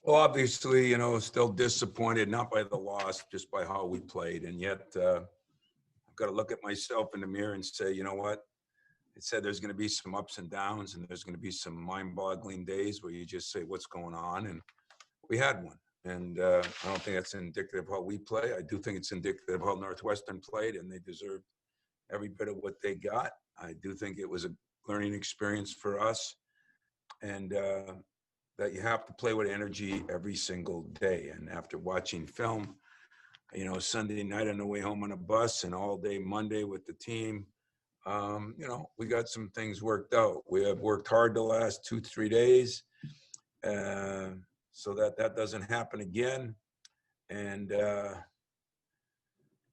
Well, obviously, still disappointed, not by the loss, just by how we played. And yet, I've got to look at myself in the mirror and say, you know what? It said there's going to be some ups and downs, and there's going to be some mind-boggling days where you just say, what's going on? And we had one. And I don't think that's indicative of how we play. I do think it's indicative of how Northwestern played, and they deserved every bit of what they got. I do think it was a learning experience for us. And that you have to play with energy every single day. And after watching film, Sunday night on the way home on a bus and all day Monday with the team, we got some things worked out. We have worked hard the last 2-3 days so that doesn't happen again. And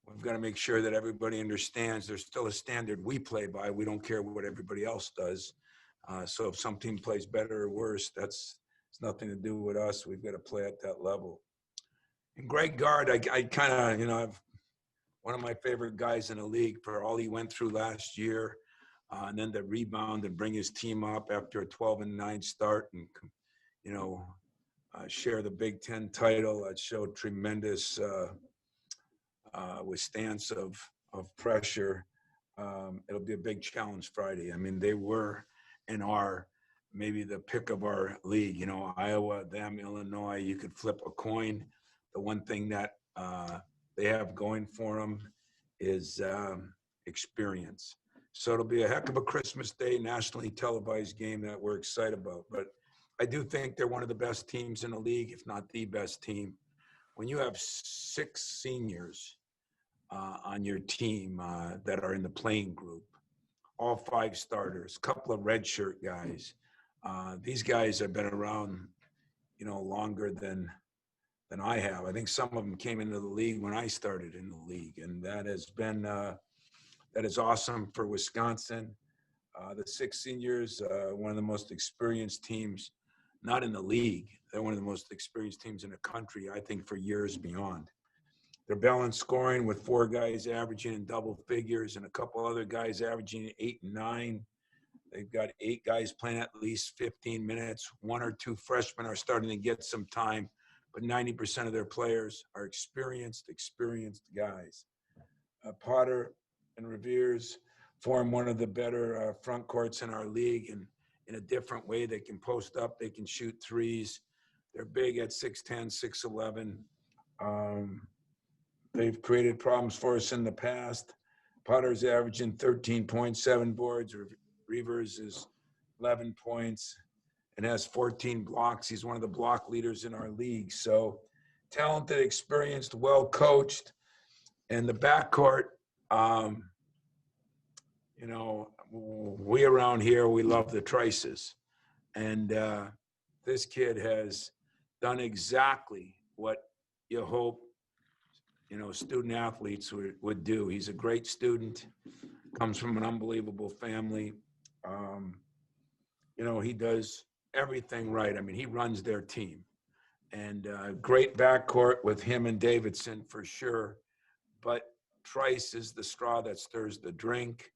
we've got to make sure that everybody understands there's still a standard we play by. We don't care what everybody else does. So if some team plays better or worse, it's nothing to do with us. We've got to play at that level. And Greg Gard, I kind of, I've one of my favorite guys in the league for all he went through last year, and then to rebound and bring his team up after a 12-9 start, and share the Big Ten title. That showed tremendous withstance of pressure. It'll be a big challenge Friday. I mean, they were and are maybe the pick of our league. Iowa, them, Illinois, you could flip a coin. The one thing that they have going for them is experience. So it'll be a heck of a Christmas Day, nationally televised game that we're excited about. But I do think they're one of the best teams in the league, if not the best team. When you have 6 seniors on your team that are in the playing group, all 5 starters, a couple of redshirt guys. These guys have been around, longer than I have. I think some of them came into the league when I started in the league, and that has been that is awesome for Wisconsin. The 6 seniors, one of the most experienced teams, not in the league. They're one of the most experienced teams in the country, I think, for years beyond. They're balanced scoring with 4 guys averaging in double figures and a couple other guys averaging 8 and 9. They've got 8 guys playing at least 15 minutes. 1 or 2 freshmen are starting to get some time, but 90% of their players are experienced guys. Potter and Revere's form one of the better front courts in our league, and in a different way. They can post up, they can shoot threes. They're big at 6'10", 6'11". They've created problems for us in the past. Potter's averaging 13.7 boards. Reavers is 11 points and has 14 blocks. He's one of the block leaders in our league. So talented, experienced, well-coached. And the backcourt, we around here, we love the Trices. And this kid has done exactly what you hope student athletes would do. He's a great student, comes from an unbelievable family. He does everything right. I mean, he runs their team. And great backcourt with him and Davidson for sure. But Trice is the straw that stirs the drink.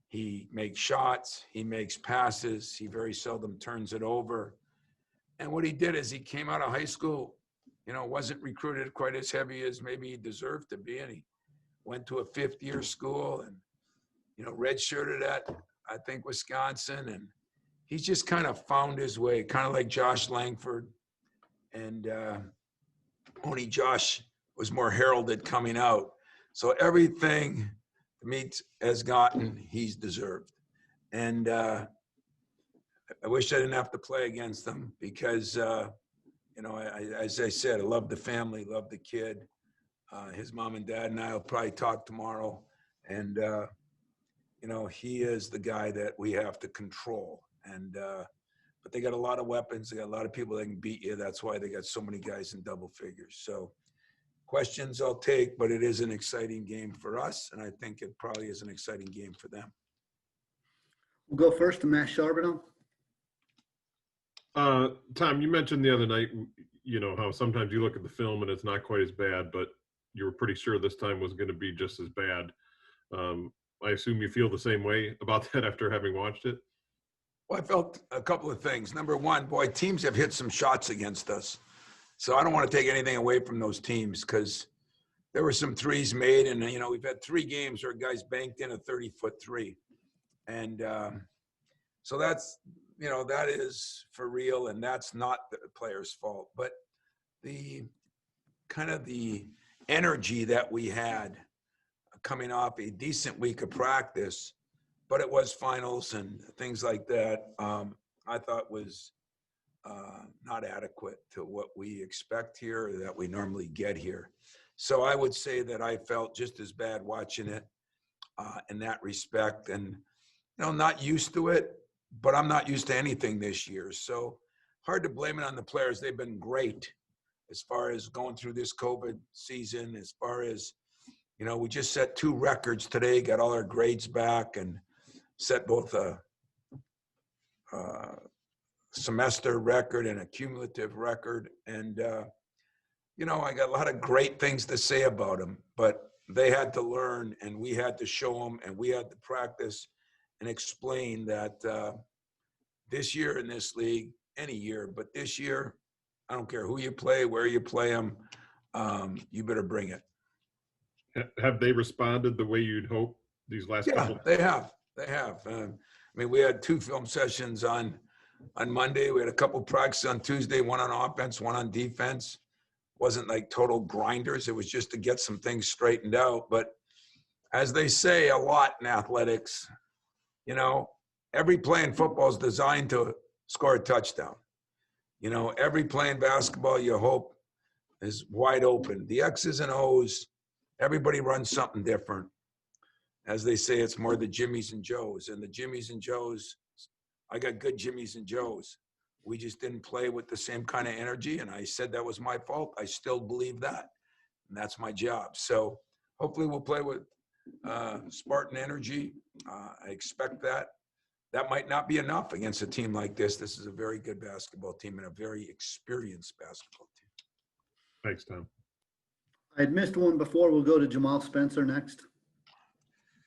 He makes shots. He makes passes. He very seldom turns it over. And what he did is he came out of high school, wasn't recruited quite as heavy as maybe he deserved to be. And he went to a 5th-year school and, redshirted at, I think, Wisconsin. And he's just kind of found his way, kind of like Josh Langford. And only Josh was more heralded coming out. So everything Meats has gotten, he's deserved. And I wish I didn't have to play against them because, as I said, I love the family, love the kid. His mom and dad and I will probably talk tomorrow. And, he is the guy that we have to control. And but they got a lot of weapons. They got a lot of people that can beat you. That's why they got so many guys in double figures. So questions I'll take, but it is an exciting game for us. And I think it probably is an exciting game for them. We'll go first to Matt Charbonneau. Tom, you mentioned the other night, how sometimes you look at the film and it's not quite as bad, but you were pretty sure this time was going to be just as bad. I assume you feel the same way about that after having watched it? Well, I felt a couple of things. Number one, boy, teams have hit some shots against us. So I don't want to take anything away from those teams because there were some threes made, and we've had 3 games where guys banked in a 30-foot three, and so that's that is for real, and that's not the player's fault. But the kind of the energy that we had coming off a decent week of practice, but it was finals and things like that, I thought was not adequate to what we expect here or that we normally get here. So I would say that I felt just as bad watching it in that respect, and not used to it, but I'm not used to anything this year. So hard to blame it on the players. They've been great as far as going through this COVID season, as far as, we just set 2 records today, got all our grades back, and set both a semester record and a cumulative record. And, I got a lot of great things to say about them, but they had to learn, and we had to show them, and we had to practice and explain that this year in this league, any year, but this year, I don't care who you play, where you play them, you better bring it. Have they responded the way you'd hope these last couple? They have. We had 2 film sessions on Monday. We had a couple practices on Tuesday, 1 on offense, 1 on defense. Wasn't like total grinders. It was just to get some things straightened out. But as they say a lot in athletics, every play in football is designed to score a touchdown. Every play in basketball, you hope, is wide open. The X's and O's, everybody runs something different. As they say, it's more the Jimmies and Joes. And the Jimmies and Joes, I got good Jimmies and Joes. We just didn't play with the same kind of energy, and I said that was my fault. I still believe that, and that's my job. So hopefully we'll play with Spartan energy. I expect that. That might not be enough against a team like this. This is a very good basketball team and a very experienced basketball team. Thanks, Tom. I'd missed one before. We'll go to Jamal Spencer next.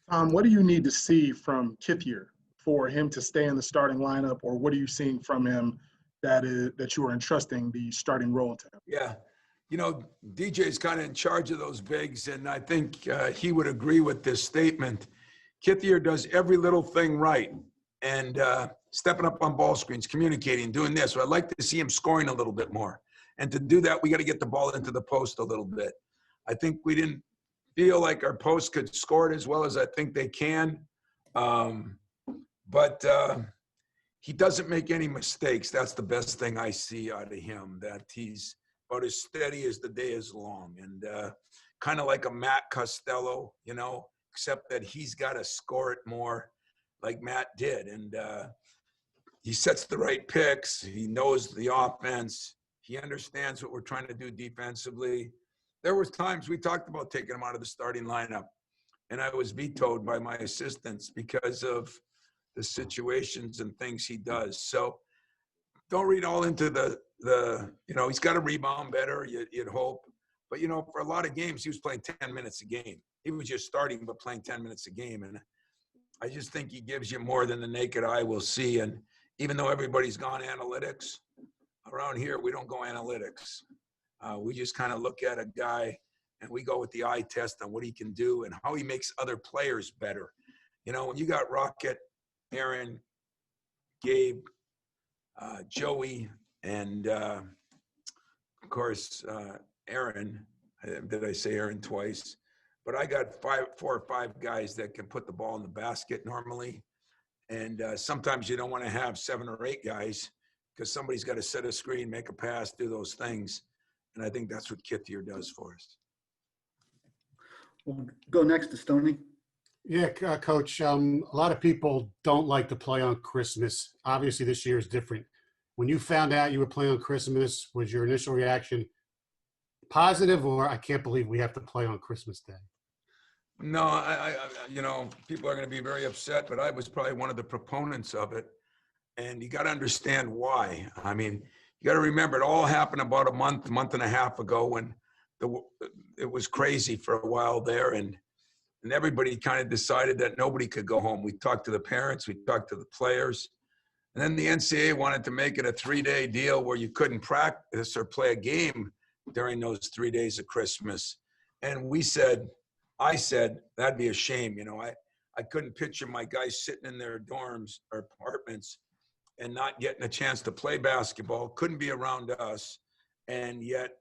What do you need to see from Kithier for him to stay in the starting lineup, or what are you seeing from him that you are entrusting the starting role to him? Yeah. DJ's kind of in charge of those bigs, and I think he would agree with this statement. Kithier does every little thing right, and stepping up on ball screens, communicating, doing this. So I'd like to see him scoring a little bit more. And to do that, we got to get the ball into the post a little bit. I think we didn't feel like our posts could score it as well as I think they can. But he doesn't make any mistakes. That's the best thing I see out of him, that he's about as steady as the day is long. And kind of like a Matt Costello, except that he's got to score it more like Matt did. And he sets the right picks. He knows the offense. He understands what we're trying to do defensively. There was times we talked about taking him out of the starting lineup, and I was vetoed by my assistants because of the situations and things he does. So don't read all into the he's got to rebound better, you'd hope. But, for a lot of games, he was playing 10 minutes a game. He was just starting, but playing 10 minutes a game. And I just think he gives you more than the naked eye will see. And even though everybody's gone analytics, around here, we don't go analytics. We just kind of look at a guy and we go with the eye test on what he can do and how he makes other players better. When you got Rocket, Aaron, Gabe, Joey, and of course, Aaron. Did I say Aaron twice? But I got 4 or 5 guys that can put the ball in the basket normally. And sometimes you don't want to have 7 or 8 guys because somebody's got to set a screen, make a pass, do those things. And I think that's what Kithier does for us. We'll go next to Stoney. Yeah, Coach, a lot of people don't like to play on Christmas. Obviously, this year is different. When you found out you were playing on Christmas, was your initial reaction positive, or I can't believe we have to play on Christmas Day? No, I people are going to be very upset, but I was probably one of the proponents of it. And you got to understand why. I mean, you got to remember it all happened about a month and a half ago when it was crazy for a while there. And everybody kind of decided that nobody could go home. We talked to the parents, we talked to the players. And then the NCAA wanted to make it a 3-day deal where you couldn't practice or play a game during those 3 days of Christmas. And I said, that'd be a shame. I couldn't picture my guys sitting in their dorms or apartments and not getting a chance to play basketball, couldn't be around us, and yet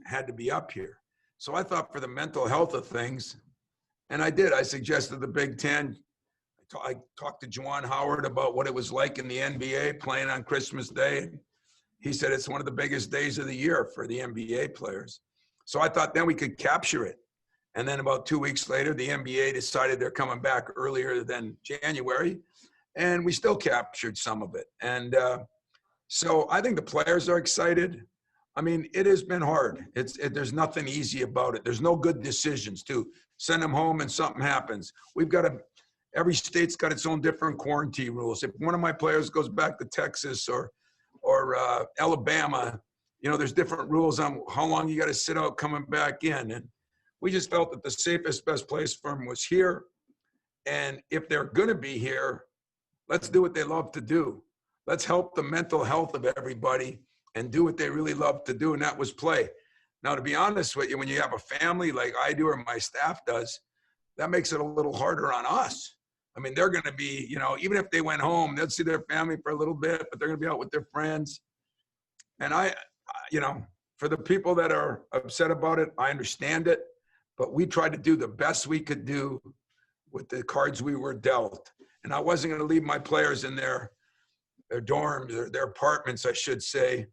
had to be up here. So I thought for the mental health of things, and I did, I suggested the Big Ten. I talked to Juwan Howard about what it was like in the NBA playing on Christmas Day. He said it's one of the biggest days of the year for the NBA players. So I thought then we could capture it. And then about 2 weeks later, the NBA decided they're coming back earlier than January, and we still captured some of it. And so I think the players are excited. I mean, it has been hard. There's nothing easy about it. There's no good decisions to send them home and something happens. Every state's got its own different quarantine rules. If one of my players goes back to Texas or Alabama, there's different rules on how long you got to sit out coming back in. And we just felt that the safest, best place for them was here. And if they're going to be here, let's do what they love to do. Let's help the mental health of everybody and do what they really love to do, and that was play. Now, to be honest with you, when you have a family like I do or my staff does, that makes it a little harder on us. I mean, they're going to be, even if they went home, they'll see their family for a little bit, but they're going to be out with their friends. And for the people that are upset about it, I understand it, but we tried to do the best we could do with the cards we were dealt. And I wasn't going to leave my players in their dorms or their apartments, I should say,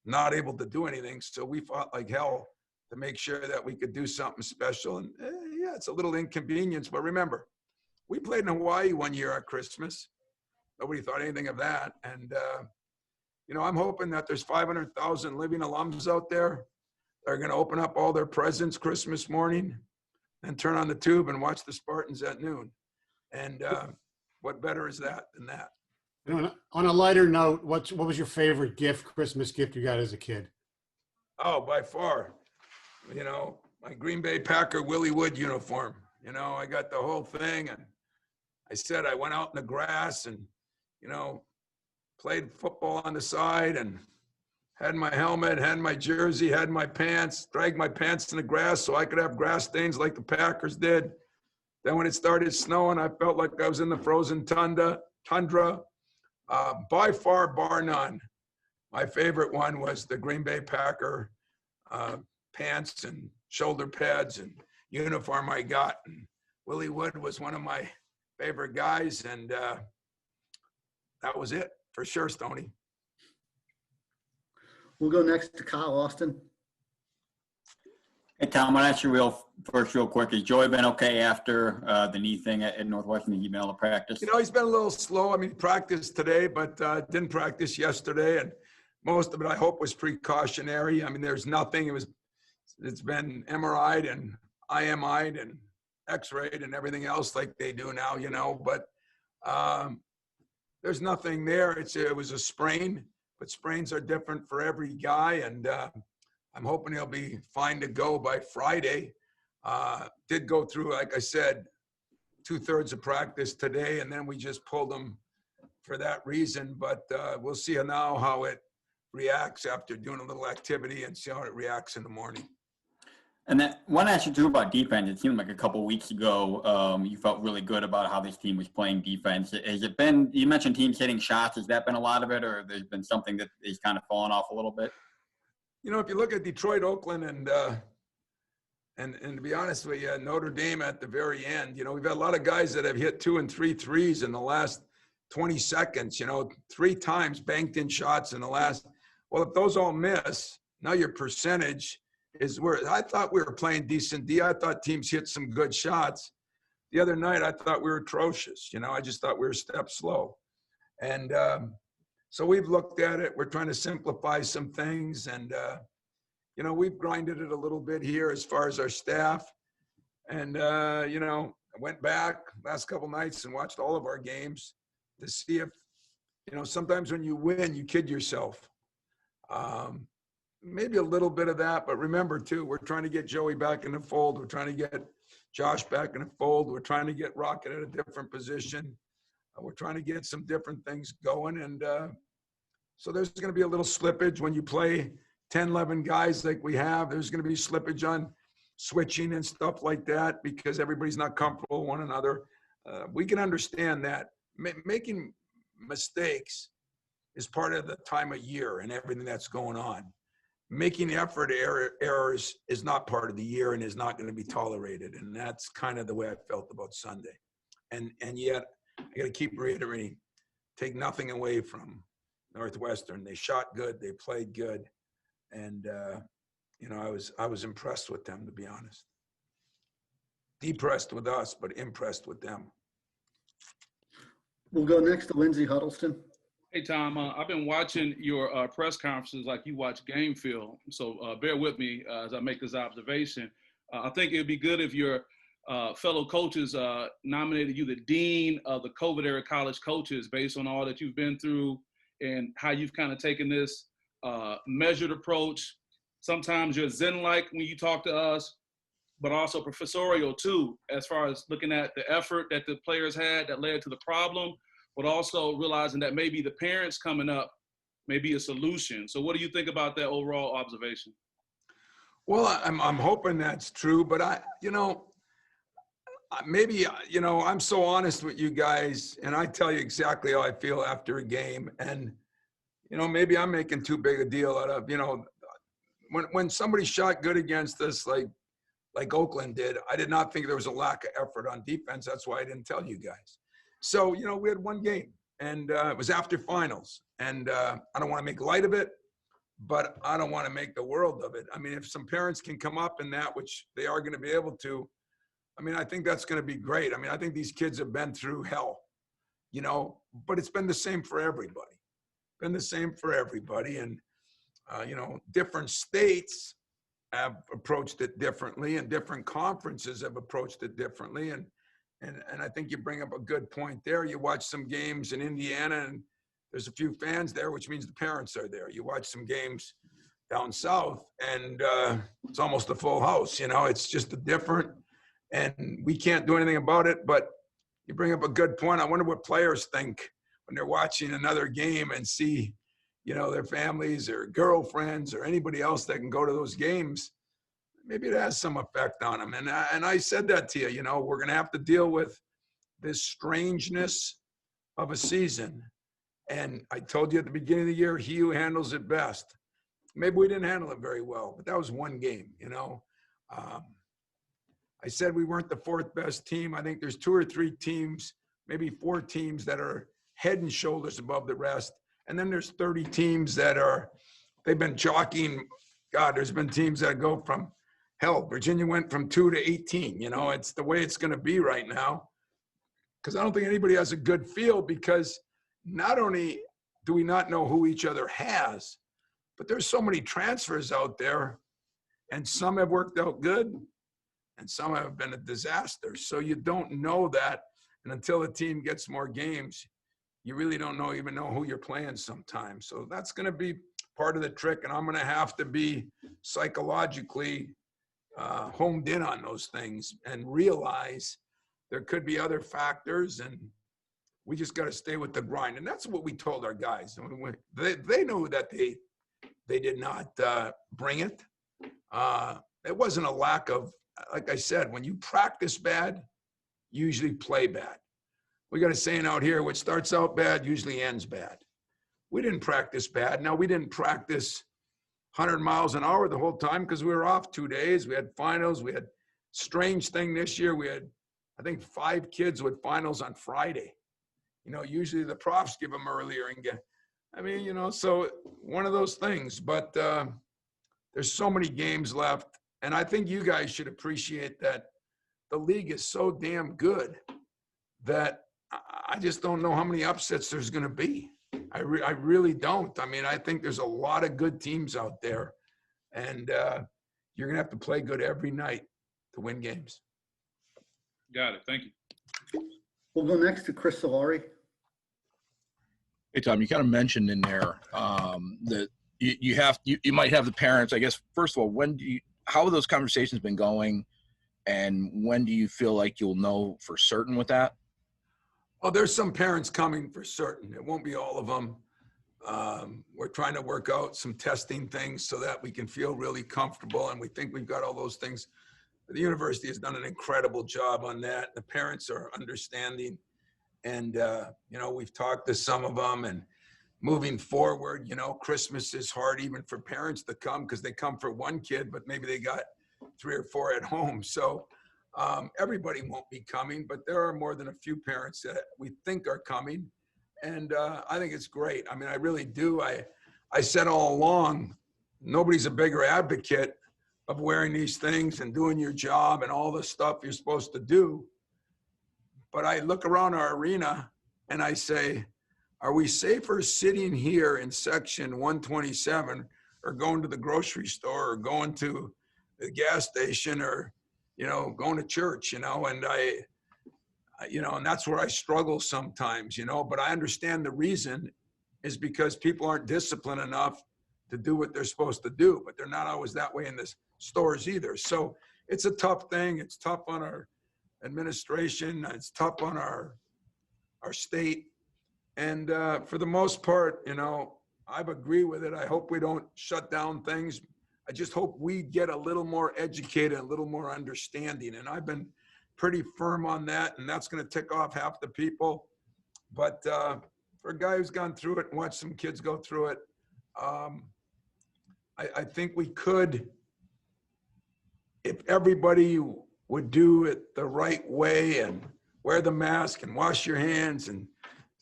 not able to do anything. So we fought like hell to make sure that we could do something special. And yeah, it's a little inconvenience, but remember, we played in Hawaii one year at Christmas. Nobody thought anything of that. And, I'm hoping that there's 500,000 living alums out there that are going to open up all their presents Christmas morning and turn on the tube and watch the Spartans at noon. And what better is that than that? On a lighter note, what was your favorite Christmas gift you got as a kid? Oh, by far, my Green Bay Packer Willie Wood uniform. I got the whole thing, and I went out in the grass and, played football on the side and had my helmet, had my jersey, had my pants, dragged my pants in the grass so I could have grass stains like the Packers did. Then when it started snowing, I felt like I was in the frozen tundra. By far, bar none, my favorite one was the Green Bay Packer pants and shoulder pads and uniform I got. And Willie Wood was one of my favorite guys, and that was it for sure, Stoney. We'll go next to Kyle Austin. Hey, Tom, I'll ask you real quick. Has Joey been okay after the knee thing at Northwestern? Did he been able to practice? He's been a little slow. I mean, practiced today, but didn't practice yesterday. And most of it, I hope, was precautionary. I mean, there's nothing. It's been MRI'd and IMI'd and X-rayed and everything else like they do now, but there's nothing there. It was a sprain, but sprains are different for every guy. And I'm hoping he'll be fine to go by Friday. Did go through, like I said, 2/3 of practice today, and then we just pulled him for that reason. But we'll see now how it reacts after doing a little activity and see how it reacts in the morning. And then one ask you too about defense. It seemed like a couple of weeks ago you felt really good about how this team was playing defense. Has it been? You mentioned teams hitting shots. Has that been a lot of it, or there's been something that is kind of fallen off a little bit? If you look at Detroit, Oakland, and to be honest with you, Notre Dame at the very end, we've had a lot of guys that have hit 2 and 3 threes in the last 20 seconds, 3 times banked in shots in the last. Well, if those all miss, now your percentage is where I thought we were playing decent D. I thought teams hit some good shots. The other night, I thought we were atrocious. I just thought we were a step slow. And so we've looked at it. We're trying to simplify some things. And, we've grinded it a little bit here as far as our staff. And, I went back last couple nights and watched all of our games to see if, sometimes when you win, you kid yourself. Maybe a little bit of that, but remember too, we're trying to get Joey back in the fold. We're trying to get Josh back in the fold. We're trying to get Rocket at a different position. We're trying to get some different things going. And so there's going to be a little slippage when you play 10, 11 guys like we have. There's going to be slippage on switching and stuff like that because everybody's not comfortable with one another. We can understand that. Making mistakes is part of the time of year and everything that's going on. Making effort errors is not part of the year and is not going to be tolerated. And that's kind of the way I felt about Sunday. And yet, I got to keep reiterating, take nothing away from Northwestern. They shot good. They played good. And, I was impressed with them, to be honest. Depressed with us, but impressed with them. We'll go next to Lindsey Huddleston. Hey, Tom, I've been watching your press conferences like you watch game film. So bear with me as I make this observation. I think it would be good if your fellow coaches nominated you the dean of the COVID-era college coaches based on all that you've been through and how you've kind of taken this measured approach. Sometimes you're zen-like when you talk to us, but also professorial too, as far as looking at the effort that the players had that led to the problem, but also realizing that maybe the parents coming up may be a solution. So what do you think about that overall observation? Well, I'm hoping that's true, but I'm so honest with you guys, and I tell you exactly how I feel after a game. And, maybe I'm making too big a deal out of, when somebody shot good against us, like Oakland did, I did not think there was a lack of effort on defense. That's why I didn't tell you guys. So, we had one game, and it was after finals. And I don't want to make light of it, but I don't want to make the world of it. I mean, if some parents can come up in that, which they are going to be able to, I think that's going to be great. I think these kids have been through hell, but it's been the same for everybody. And, different states have approached it differently and different conferences have approached it differently. And I think you bring up a good point there. You watch some games in Indiana and there's a few fans there, which means the parents are there. You watch some games down south and it's almost a full house. It's just a different, and we can't do anything about it, but you bring up a good point. I wonder what players think when they're watching another game and see, their families or girlfriends or anybody else that can go to those games. Maybe it has some effect on them. And I said that to you, we're going to have to deal with this strangeness of a season. And I told you at the beginning of the year, he who handles it best. Maybe we didn't handle it very well, but that was one game, I said we weren't the fourth best team. I think there's 2 or 3 teams, maybe 4 teams that are head and shoulders above the rest. And then there's 30 teams they've been jockeying. God, there's been teams that go from hell. Virginia went from 2 to 18. It's the way it's going to be right now. Because I don't think anybody has a good feel, because not only do we not know who each other has, but there's so many transfers out there, and some have worked out good and some have been a disaster. So you don't know that. And until a team gets more games, you really don't even know who you're playing sometimes. So that's going to be part of the trick. And I'm going to have to be psychologically homed in on those things and realize there could be other factors, and we just got to stay with the grind. And that's what we told our guys. They know that they did not bring it. It wasn't a lack of, like I said, when you practice bad, you usually play bad. We got a saying out here, which starts out bad, usually ends bad. We didn't practice bad. Now, we didn't practice 100 miles an hour the whole time because we were off 2 days. We had finals. We had strange thing this year. We had, I think, 5 kids with finals on Friday. Usually the profs give them earlier and get, so one of those things. But there's so many games left. And I think you guys should appreciate that the league is so damn good that I just don't know how many upsets there's going to be. I really don't. I think there's a lot of good teams out there, and you're going to have to play good every night to win games. Got it. Thank you. We'll go next to Chris Solari. Hey, Tom, you kind of mentioned in there that you might have the parents. I guess, first of all, how have those conversations been going, and when do you feel like you'll know for certain with that? Oh, there's some parents coming for certain. It won't be all of them. We're trying to work out some testing things so that we can feel really comfortable, and we think we've got all those things. The university has done an incredible job on that. The parents are understanding, and we've talked to some of them, and moving forward, Christmas is hard even for parents to come because they come for one kid, but maybe they got 3 or 4 at home. So everybody won't be coming, but there are more than a few parents that we think are coming. And I think it's great. I mean, I really do. I said all along, nobody's a bigger advocate of wearing these things and doing your job and all the stuff you're supposed to do. But I look around our arena and I say, are we safer sitting here in section 127 or going to the grocery store or going to the gas station or, going to church, and and that's where I struggle sometimes, but I understand the reason is because people aren't disciplined enough to do what they're supposed to do, but they're not always that way in the stores either. So it's a tough thing. It's tough on our administration. It's tough on our state. And for the most part, I agree with it. I hope we don't shut down things. I just hope we get a little more educated, a little more understanding. And I've been pretty firm on that, and that's going to tick off half the people. But for a guy who's gone through it and watched some kids go through it, I think we could, if everybody would do it the right way and wear the mask and wash your hands and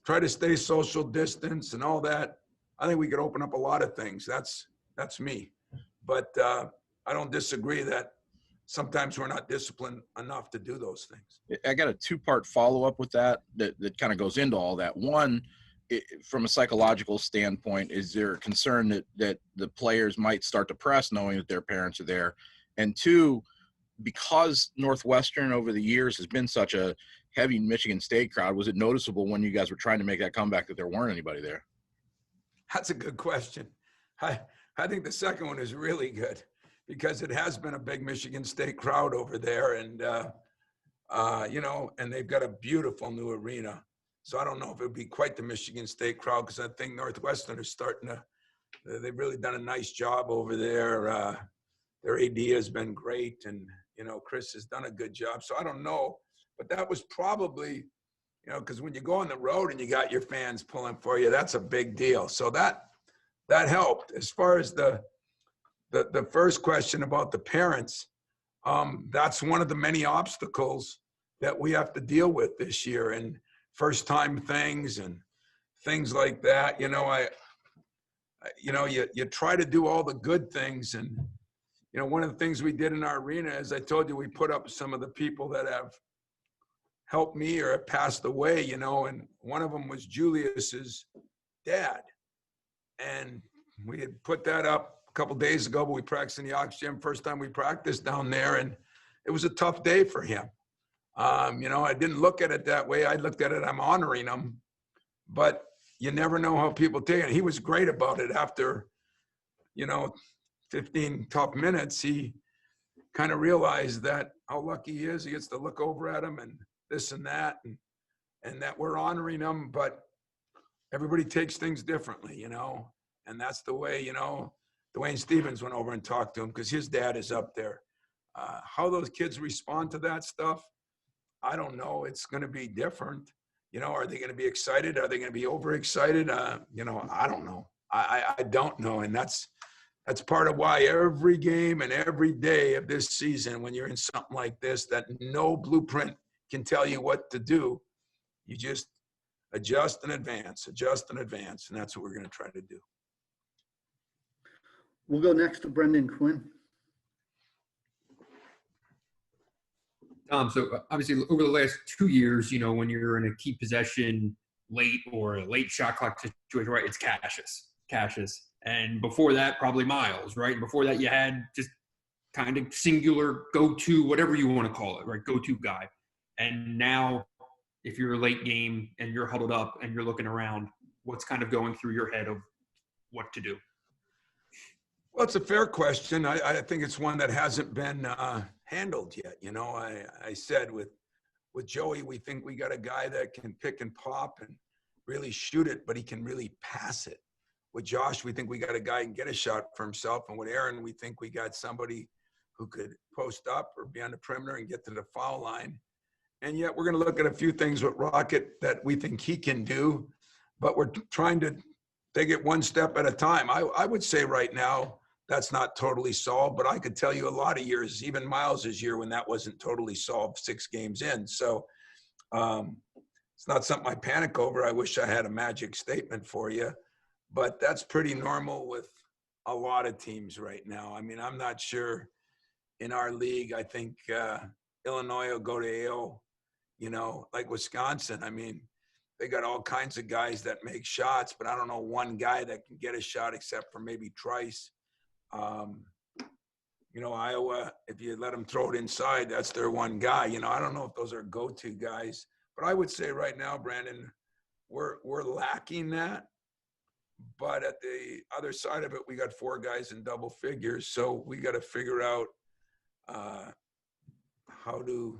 try to stay social distance and all that, I think we could open up a lot of things. That's me. But I don't disagree that sometimes we're not disciplined enough to do those things. I got a 2-part follow-up with that kind of goes into all that. One, from a psychological standpoint, is there a concern that the players might start to press knowing that their parents are there? And 2, because Northwestern over the years has been such a heavy Michigan State crowd, was it noticeable when you guys were trying to make that comeback that there weren't anybody there? That's a good question. I think the second one is really good because it has been a big Michigan State crowd over there, and and they've got a beautiful new arena. So I don't know if it would be quite the Michigan State crowd because I think Northwestern is they've really done a nice job over there. Their AD has been great, and Chris has done a good job. So I don't know, but that was probably, because when you go on the road and you got your fans pulling for you, that's a big deal. So that helped. As far as the first question about the parents, that's one of the many obstacles that we have to deal with this year, and first time things and things like that. You try to do all the good things, and one of the things we did in our arena, as I told you, we put up some of the people that have helped me or have passed away, and one of them was Julius's dad. And we had put that up a couple days ago, but we practiced in the Ox Gym, first time we practiced down there, and it was a tough day for him. I didn't look at it that way. I looked at it, I'm honoring him, but you never know how people take it. He was great about it. After, 15 tough minutes, he kind of realized that how lucky he is. He gets to look over at him and this and that, and that we're honoring him, but everybody takes things differently, and that's the way, Dwayne Stevens went over and talked to him because his dad is up there. How those kids respond to that stuff, I don't know. It's going to be different. Are they going to be excited? Are they going to be overexcited? I don't know. I don't know. And that's part of why every game and every day of this season, when you're in something like this, that no blueprint can tell you what to do, you just adjust and advance, and that's what we're going to try to do. We'll go next to Brendan Quinn. So obviously over the last 2 years, when you're in a key possession late or a late shot clock situation, right, it's Cassius. And before that, probably Miles, right? And before that, you had just kind of singular go-to, whatever you want to call it, right? Go-to guy. And now if you're a late game and you're huddled up and you're looking around, what's kind of going through your head of what to do? Well, it's a fair question. I think it's one that hasn't been handled yet. I said with With Joey, we think we got a guy that can pick and pop and really shoot it, but he can really pass it. With Josh, we think we got a guy who can get a shot for himself. And with Aaron, we think we got somebody who could post up or be on the perimeter and get to the foul line. And yet we're going to look at a few things with Rocket that we think he can do, but we're trying to take it one step at a time. I would say right now that's not totally solved, but I could tell you a lot of years, even Miles's year, when that wasn't totally solved 6 games in. So it's not something I panic over. I wish I had a magic statement for you, but that's pretty normal with a lot of teams right now. I mean, I'm not sure in our league. I think Illinois will go to AO, you know, like Wisconsin. I mean, they got all kinds of guys that make shots, but I don't know one guy that can get a shot except for maybe Trice. You know, Iowa, if you let them throw it inside, that's their one guy. You know, I don't know if those are go-to guys, but I would say right now, Brandon, we're lacking that. But at the other side of it, we got 4 guys in double figures, so we got to figure out how to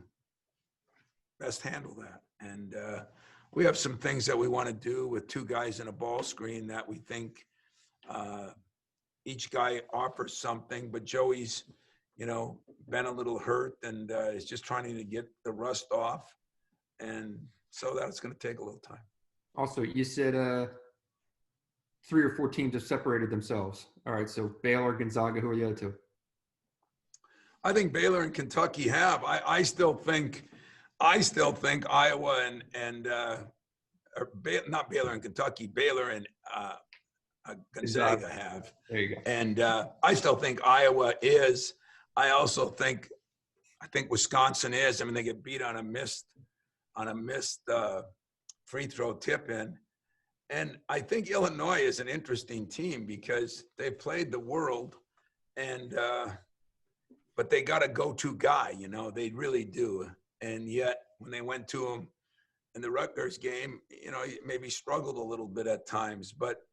best handle that. And we have some things that we want to do with 2 guys in a ball screen that we think each guy offers something, but Joey's, you know, been a little hurt and is just trying to get the rust off. And so that's going to take a little time. Also, you said 3 or 4 teams have separated themselves. All right, so Baylor, Gonzaga, who are the other 2? I think Baylor and Kentucky have. I still think Iowa not Baylor and Kentucky, Baylor and Gonzaga have. There you go. And I still think Iowa is. I also think Wisconsin is. I mean, they get beat on a missed free throw tip in. And I think Illinois is an interesting team because they played the world, and but they got a go-to guy, you know, they really do. And yet when they went to him in the Rutgers game, you know, maybe struggled a little bit at times. But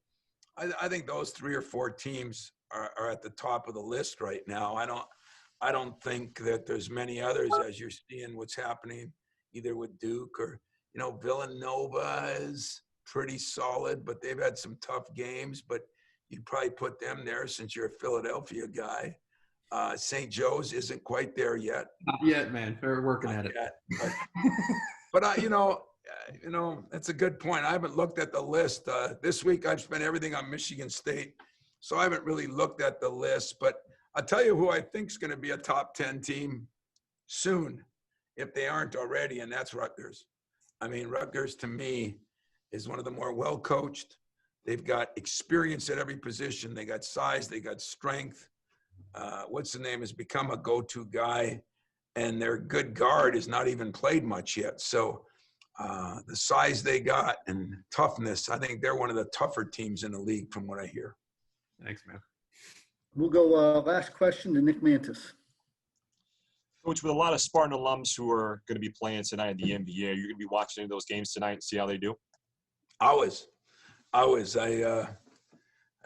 I think those 3 or 4 teams are at the top of the list right now. I don't think that there's many others as you're seeing what's happening either with Duke or, you know, Villanova is pretty solid, but they've had some tough games, but you'd probably put them there since you're a Philadelphia guy. St. Joe's isn't quite there yet. Not yet, man. We're working at it. But you know, that's a good point. I haven't looked at the list. This week I've spent everything on Michigan State, so I haven't really looked at the list. But I'll tell you who I think is going to be a top 10 team soon, if they aren't already, and that's Rutgers. I mean, Rutgers to me is one of the more well-coached. They've got experience at every position. They got size. They got strength. What's the name has become a go-to guy, and their good guard has not even played much yet. So the size they got and toughness, I think they're one of the tougher teams in the league from what I hear. Thanks, man. We'll go last question to Nick Mantis. Coach, with a lot of Spartan alums who are going to be playing tonight in the NBA, you're going to be watching any of those games tonight and see how they do? I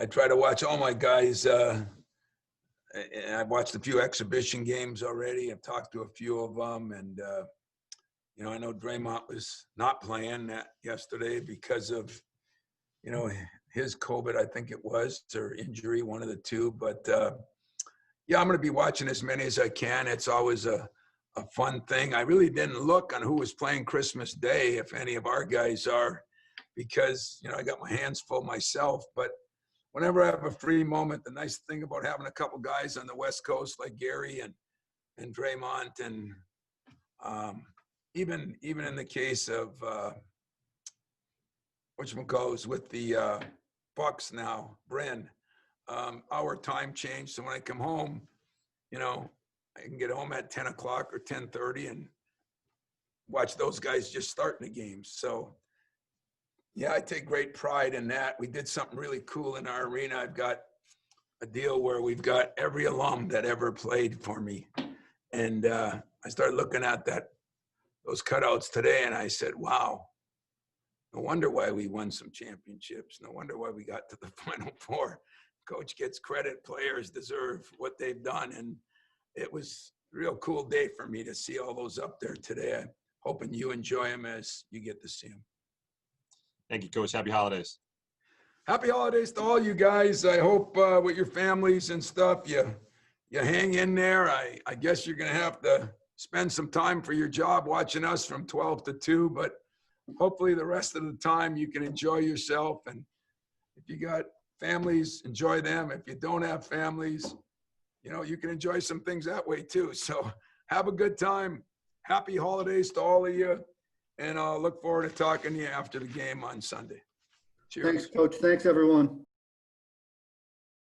try to watch all my guys. I've watched a few exhibition games already. I've talked to a few of them, and you know, I know Draymond was not playing that yesterday because of, you know, his COVID, I think it was, or injury, one of the 2. But yeah, I'm going to be watching as many as I can. It's always a fun thing. I really didn't look on who was playing Christmas Day, if any of our guys are, because, you know, I got my hands full myself. But whenever I have a free moment, the nice thing about having a couple guys on the West Coast like Gary and Draymond, and even in the case of whatchamacallit with the Bucks now, Bryn, our time changed. So when I come home, you know, I can get home at 10 o'clock or 10:30 and watch those guys just starting the games. So yeah, I take great pride in that. We did something really cool in our arena. I've got a deal where we've got every alum that ever played for me. And I started looking at those cutouts today, and I said, wow, no wonder why we won some championships. No wonder why we got to the Final Four. Coach gets credit. Players deserve what they've done. And it was a real cool day for me to see all those up there today. hoping you enjoy them as you get to see them. Thank you, Coach. Happy holidays. Happy holidays to all you guys. I hope with your families and stuff, you hang in there. I guess you're going to have to spend some time for your job watching us from 12 to 2, but hopefully the rest of the time you can enjoy yourself. And if you got families, enjoy them. If you don't have families, you can enjoy some things that way too. So have a good time. Happy holidays to all of you. And I'll look forward to talking to you after the game on Sunday. Cheers. Thanks, Coach. Thanks, everyone.